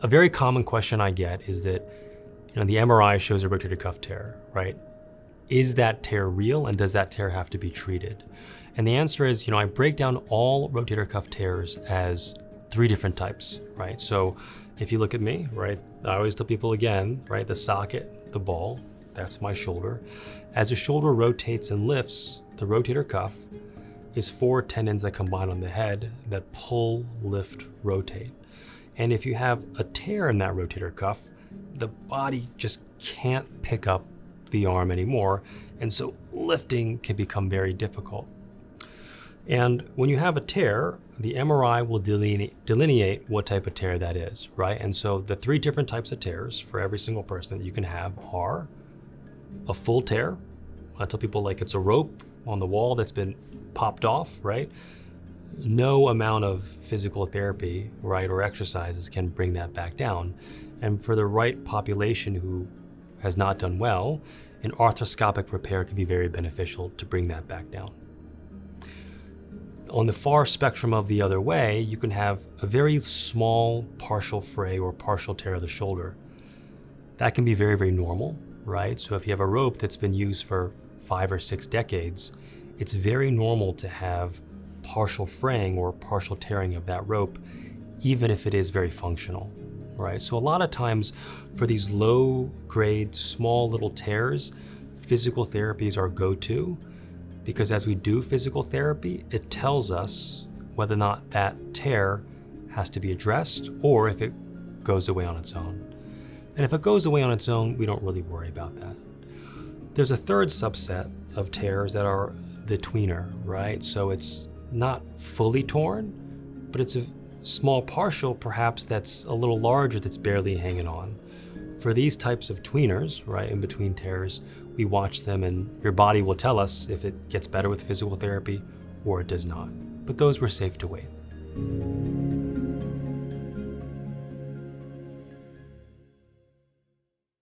A very common question I get is that, the MRI shows a rotator cuff tear, right? Is that tear real, and does that tear have to be treated? And the answer is, I break down all rotator cuff tears as 3 different types, right? So if you look at me, right, I always tell people again, right, the socket, the ball, that's my shoulder. As the shoulder rotates and lifts, the rotator cuff is 4 tendons that combine on the head that pull, lift, rotate. And if you have a tear in that rotator cuff, the body just can't pick up the arm anymore, and so lifting can become very difficult. And when you have a tear, the MRI will delineate what type of tear that is, right? And so the 3 different types of tears for every single person that you can have are a full tear. I tell people like it's a rope on the wall that's been popped off, right? No amount of physical therapy, right, or exercises can bring that back down. And for the right population who has not done well, an arthroscopic repair can be very beneficial to bring that back down. On the far spectrum of the other way, you can have a very small partial fray or partial tear of the shoulder. That can be very, very normal, right? So if you have a rope that's been used for 5 or 6 decades, it's very normal to have partial fraying or partial tearing of that rope, even if it is very functional, right? So a lot of times for these low grade, small little tears, physical therapy is our go-to, because as we do physical therapy, it tells us whether or not that tear has to be addressed or if it goes away on its own. And if it goes away on its own, we don't really worry about that. There's a third subset of tears that are the tweener, right? So it's not fully torn, but it's a small partial, perhaps that's a little larger, that's barely hanging on. For these types of tweeners, right, in between tears, we watch them and your body will tell us if it gets better with physical therapy or it does not. But those were safe to wait.